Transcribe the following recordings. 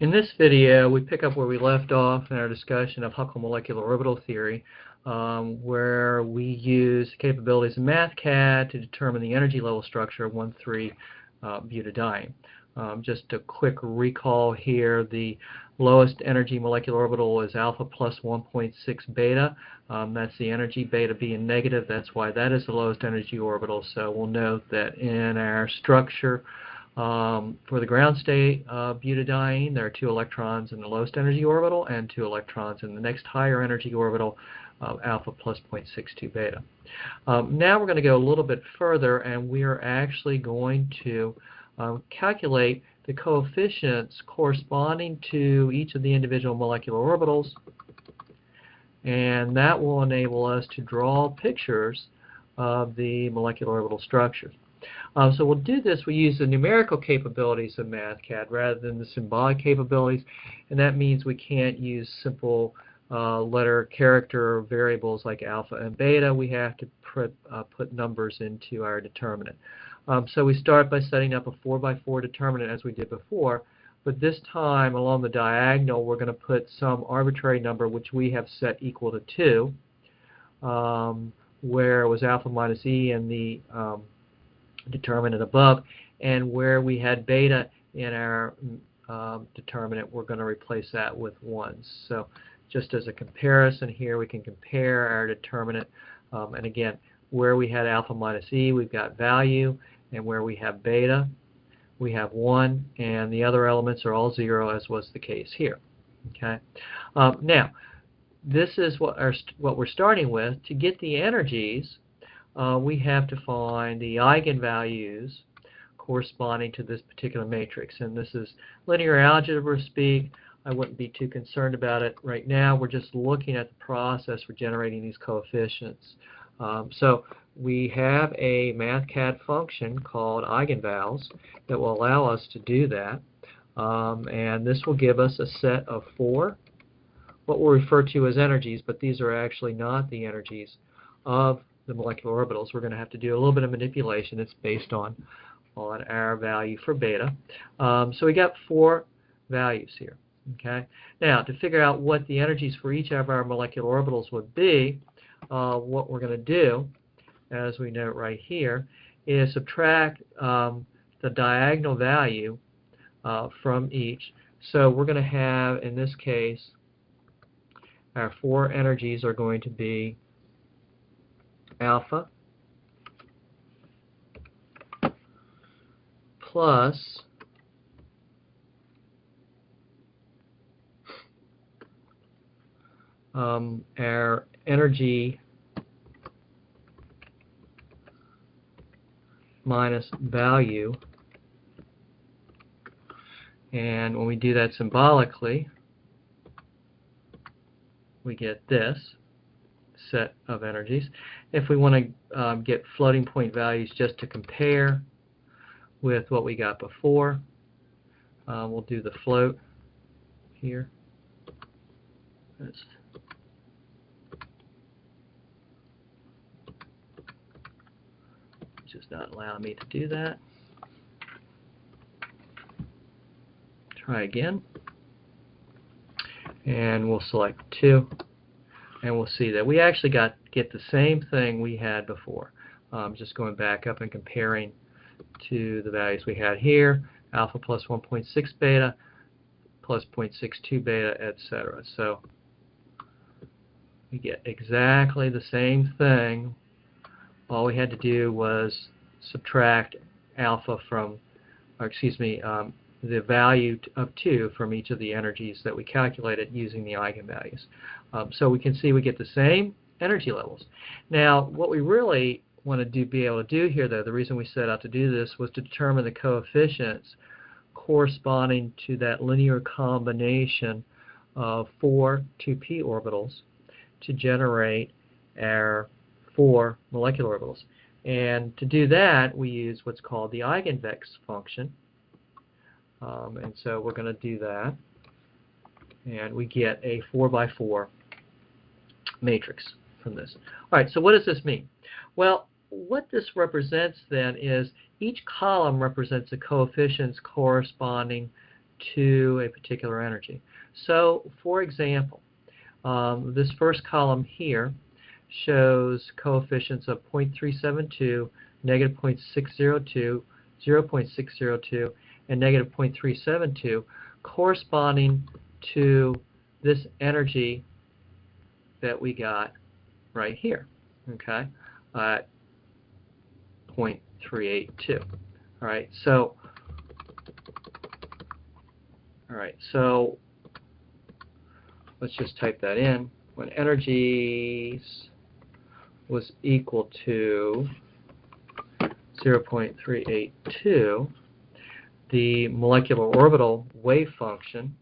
In this video, we pick up where we left off in our discussion of Huckel molecular orbital theory, where we use capabilities of MathCAD to determine the energy level structure of 1,3-butadiene. Just a quick recall here, the lowest energy molecular orbital is alpha plus 1.6 beta. That's the energy, beta being negative. That's why that is the lowest energy orbital. So we'll note that in our structure, for the ground state of butadiene, there are 2 electrons in the lowest energy orbital and 2 electrons in the next higher energy orbital of alpha plus 0.62 beta. Now we're going to go a little bit further, and we are actually going to calculate the coefficients corresponding to each of the individual molecular orbitals, and that will enable us to draw pictures of the molecular orbital structures. So we'll do this, we use the numerical capabilities of MathCAD rather than the symbolic capabilities, and that means we can't use simple letter character variables like alpha and beta. We have to put numbers into our determinant. So we start by setting up a 4x4 determinant as we did before, but this time along the diagonal we're going to put some arbitrary number which we have set equal to 2, where it was alpha minus e in the determinant above, and where we had beta in our determinant, we're going to replace that with 1. So just as a comparison here, we can compare our determinant, and again, where we had alpha minus e, we've got value, and where we have beta, we have 1, and the other elements are all 0, as was the case here. Okay. Now, this is what we're starting with. To get the energies, we have to find the eigenvalues corresponding to this particular matrix. And this is linear algebra speak. I wouldn't be too concerned about it right now. We're just looking at the process for generating these coefficients. So we have a MathCAD function called eigenvals that will allow us to do that. And this will give us a set of 4, what we'll refer to as energies, but these are actually not the energies of the molecular orbitals. We're going to have to do a little bit of manipulation. It's based on our value for beta. So we got 4 values here. Okay. Now, to figure out what the energies for each of our molecular orbitals would be, what we're going to do, as we note right here, is subtract the diagonal value from each. So we're going to have, in this case, our 4 energies are going to be alpha plus our energy minus value, and when we do that symbolically, we get this set of energies. If we want to get floating point values just to compare with what we got before, we'll do the float here. That's just not allowing me to do that. Try again. And we'll select 2. And we'll see that we actually get the same thing we had before. Just going back up and comparing to the values we had here, alpha plus 1.6 beta plus 0.62 beta, etc. So we get exactly the same thing. All we had to do was subtract alpha from, or excuse me, the value of 2 from each of the energies that we calculated using the eigenvalues. So we can see we get the same energy levels. Now, what we really want to be able to do here, though, the reason we set out to do this was to determine the coefficients corresponding to that linear combination of 4 2p orbitals to generate our 4 molecular orbitals. And to do that, we use what's called the eigenvex function. And so we're going to do that, and we get a 4x4 matrix from this. All right, so what does this mean? Well, what this represents then is each column represents the coefficients corresponding to a particular energy. So, for example, this first column here shows coefficients of 0.372, negative 0.602, 0.602, and negative 0.372, corresponding to this energy that we got right here, okay, at 0.382. All right, so let's just type that in. When energies was equal to 0.382, the molecular orbital wave function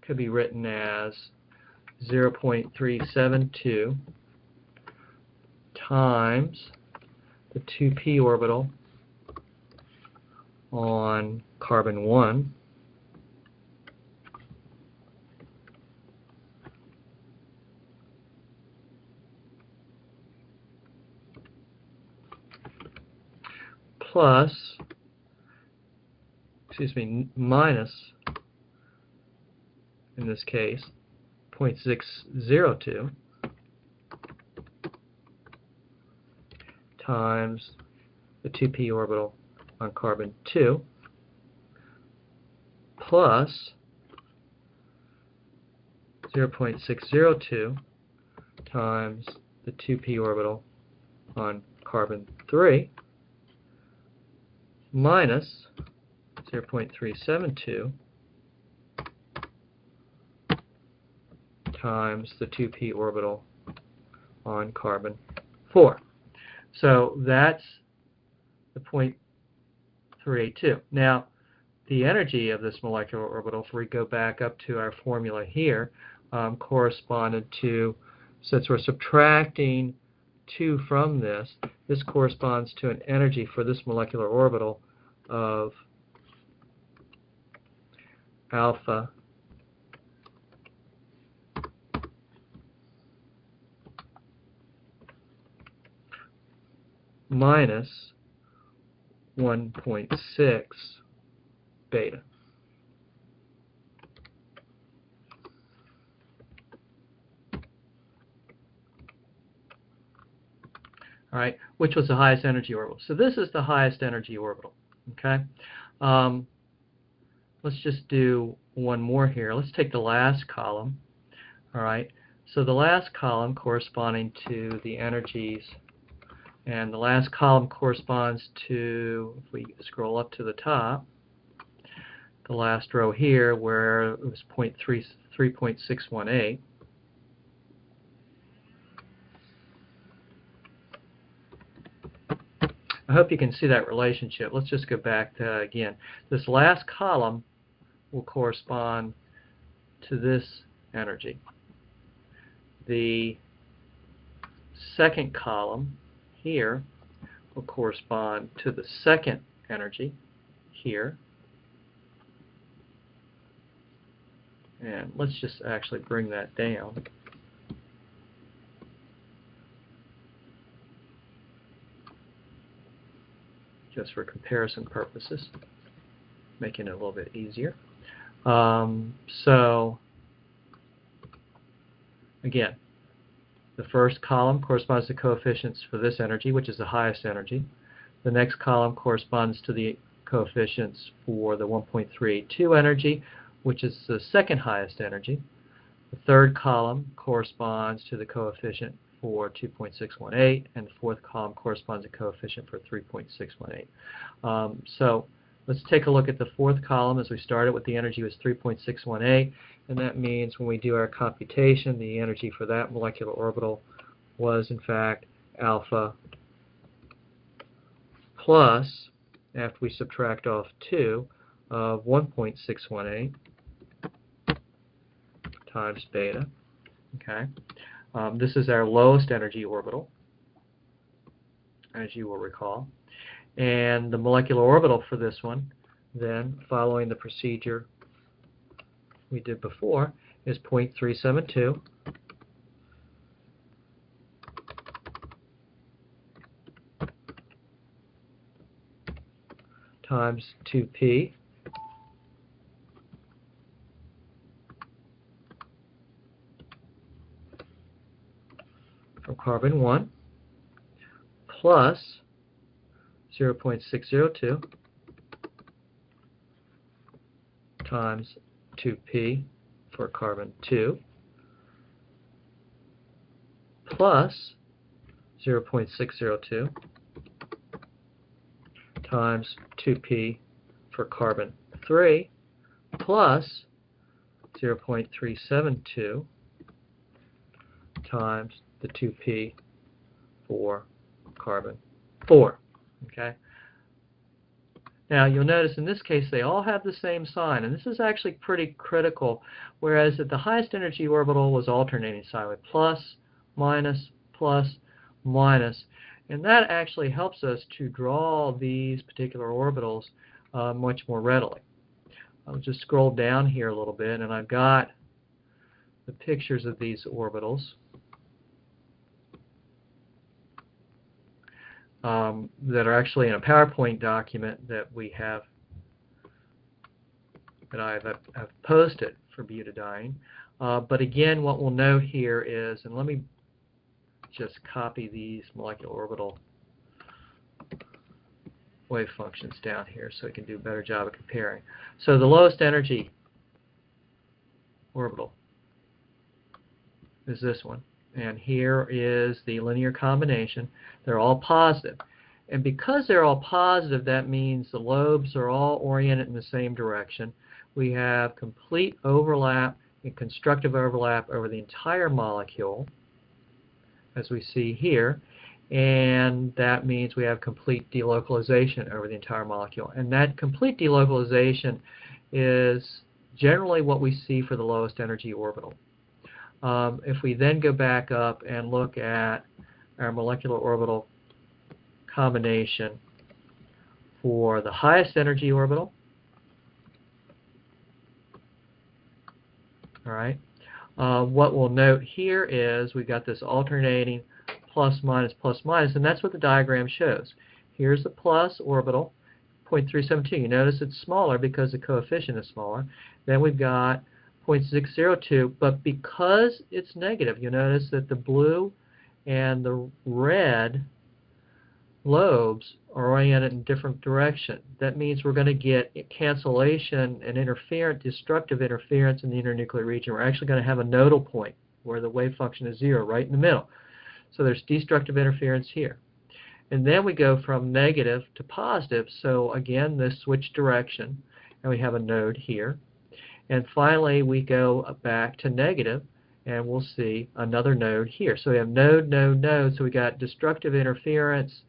could be written as 0.372 times the 2p orbital on carbon 1 plus, minus, in this case, 0.602 times the 2p orbital on carbon 2 plus 0.602 times the 2p orbital on carbon 3 minus 0.372 times the 2p orbital on carbon 4. So that's the 0.382. Now, the energy of this molecular orbital, if we go back up to our formula here, corresponded to, since we're subtracting 2 from this, this corresponds to an energy for this molecular orbital of alpha minus 1.6 beta. All right, which was the highest energy orbital. So this is the highest energy orbital. Okay, let's just do one more here. Let's take the last column. All right, so the last column corresponding to the energies, and the last column corresponds to, if we scroll up to the top, the last row here where it was 3.618. I hope you can see that relationship. Let's just go back to, again, this last column will correspond to this energy. The second column here will correspond to the second energy here. And let's just actually bring that down. Just for comparison purposes, making it a little bit easier. So, again, the first column corresponds to coefficients for this energy, which is the highest energy. The next column corresponds to the coefficients for the 1.382 energy, which is the second highest energy. The third column corresponds to the coefficient for 2.618, and the fourth column corresponds to coefficient for 3.618. So let's take a look at the fourth column. As we started with, the energy was 3.618, and that means when we do our computation, the energy for that molecular orbital was in fact alpha plus, after we subtract off 2, of 1.618 times beta. Okay. This is our lowest energy orbital, as you will recall. And the molecular orbital for this one, then, following the procedure we did before, is 0.372. times 2p from carbon 1 plus 0.602 times 2p for carbon 2 plus 0.602 times 2p for carbon 3 plus 0.372 times the 2p for carbon 4. Okay. Now you'll notice in this case they all have the same sign, and this is actually pretty critical, whereas at the highest energy orbital was alternating sign with plus, minus, and that actually helps us to draw these particular orbitals much more readily. I'll just scroll down here a little bit, and I've got the pictures of these orbitals that are actually in a PowerPoint document that we have, that I've posted for butadiene. But again, what we'll note here is, and let me just copy these molecular orbital wave functions down here so we can do a better job of comparing. So the lowest energy orbital is this one, and here is the linear combination. They're all positive, and because they're all positive, that means the lobes are all oriented in the same direction. We have complete overlap and constructive overlap over the entire molecule, as we see here, and that means we have complete delocalization over the entire molecule. And that complete delocalization is generally what we see for the lowest energy orbital. If we then go back up and look at our molecular orbital combination for the highest energy orbital, all right, what we'll note here is we've got this alternating plus, minus, and that's what the diagram shows. Here's the plus orbital, 0.372. You notice it's smaller because the coefficient is smaller. Then we've got 0.602, but because it's negative, you notice that the blue and the red lobes are oriented in different direction. That means we're going to get cancellation and destructive interference in the internuclear region. We're actually going to have a nodal point where the wave function is 0, right in the middle. So there's destructive interference here. And then we go from negative to positive, so again this switch direction, and we have a node here. And finally we go back to negative, and we'll see another node here. So we have node, node, node, so we got destructive interference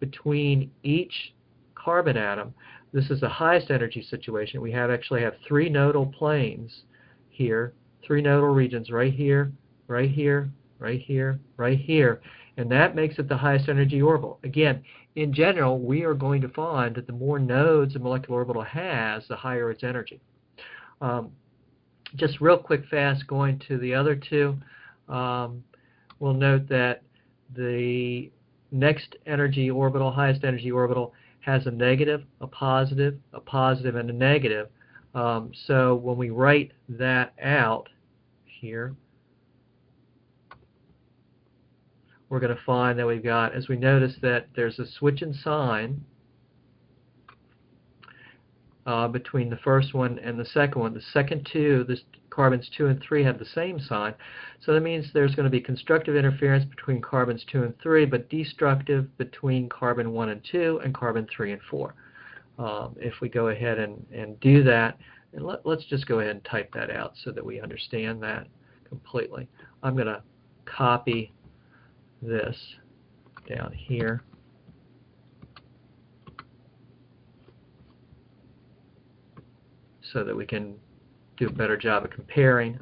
between each carbon atom. This is the highest energy situation. We actually have 3 nodal planes here, 3 nodal regions right here, right here, right here, right here, and that makes it the highest energy orbital. Again, in general, we are going to find that the more nodes a molecular orbital has, the higher its energy. Just real quick fast going to the other two, we'll note that the next energy orbital, highest energy orbital, has a negative, a positive, and a negative. So when we write that out here, we're going to find that we've got, as we notice, that there's a switch in sign between the first one and the second one. The second two, the carbons 2 and 3, have the same sign. So that means there's going to be constructive interference between carbons 2 and 3, but destructive between carbon 1 and 2 and carbon 3 and 4. If we go ahead and do that, and let's just go ahead and type that out so that we understand that completely. I'm going to copy this down here. So that we can do a better job of comparing.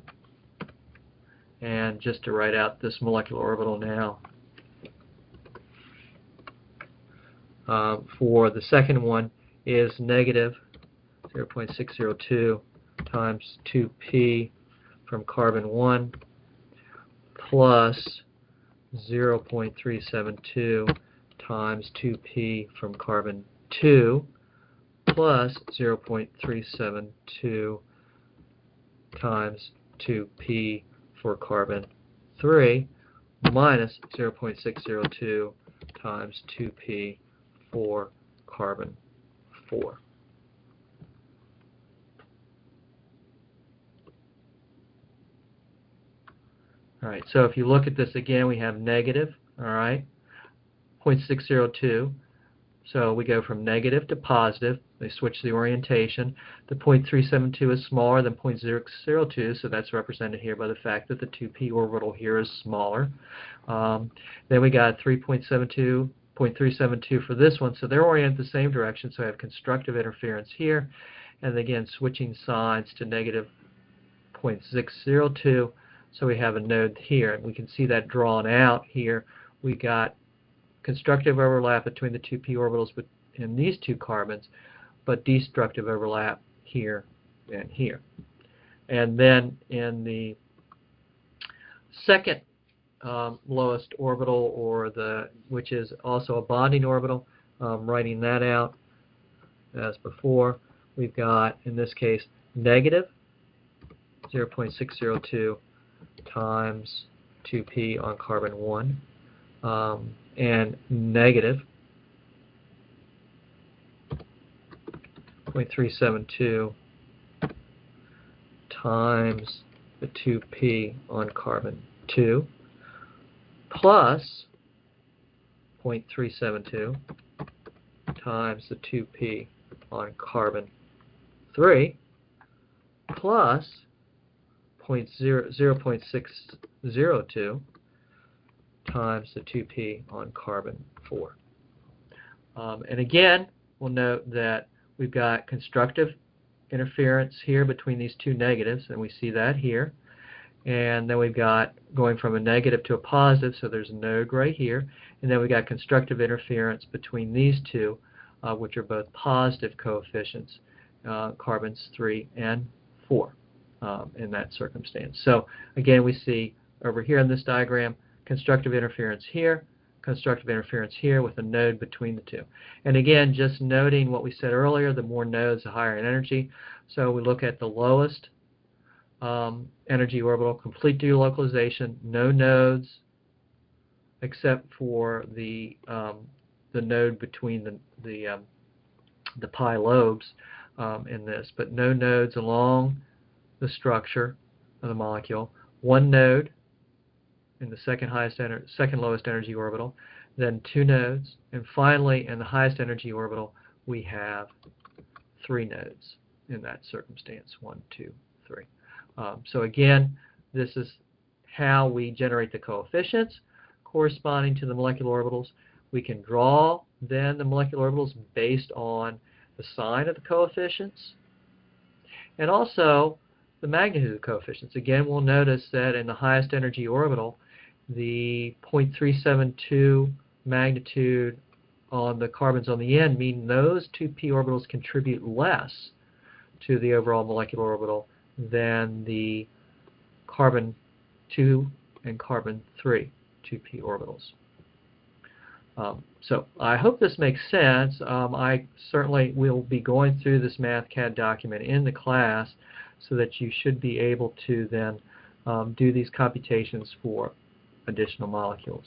And just to write out this molecular orbital now. For the second one is negative 0.602 times 2p from carbon 1 plus 0.372 times 2p from carbon 2 plus 0.372 times 2p for carbon 3 minus 0.602 times 2p for carbon 4. All right, so if you look at this again, we have negative, all right, 0.602. So we go from negative to positive. They switch the orientation. The 0.372 is smaller than 0.002, so that's represented here by the fact that the 2p orbital here is smaller. Then we got 3.72, 0.372 for this one, so they're oriented the same direction, so I have constructive interference here. And again, switching signs to negative 0.602, so we have a node here. And we can see that drawn out here. We got constructive overlap between the 2p orbitals in these two carbons, but destructive overlap here and here. And then in the second lowest orbital, which is also a bonding orbital, writing that out as before, we've got, in this case, negative 0.602 times 2p on carbon 1. And negative 0.372 times the 2p on carbon 2 plus 0.372 times the 2p on carbon 3 plus 0.602 times the 2p on carbon 4. And again, we'll note that we've got constructive interference here between these two negatives, and we see that here. And then we've got going from a negative to a positive, so there's a node right here. And then we've got constructive interference between these two, which are both positive coefficients, carbons 3 and 4 in that circumstance. So again, we see over here in this diagram, constructive interference here, constructive interference here with a node between the two. And again, just noting what we said earlier, the more nodes, the higher in energy. So we look at the lowest energy orbital, complete delocalization, no nodes except for the node between the pi lobes in this, but no nodes along the structure of the molecule. One node in the second lowest energy orbital, then 2 nodes, and finally in the highest energy orbital we have 3 nodes in that circumstance, 1, 2, 3. So again, this is how we generate the coefficients corresponding to the molecular orbitals. We can draw then the molecular orbitals based on the sign of the coefficients and also the magnitude of the coefficients. Again, we'll notice that in the highest energy orbital, the 0.372 magnitude on the carbons on the end mean those 2p orbitals contribute less to the overall molecular orbital than the carbon 2 and carbon 3 2p orbitals. So I hope this makes sense. I certainly will be going through this MathCAD document in the class so that you should be able to then do these computations for additional molecules.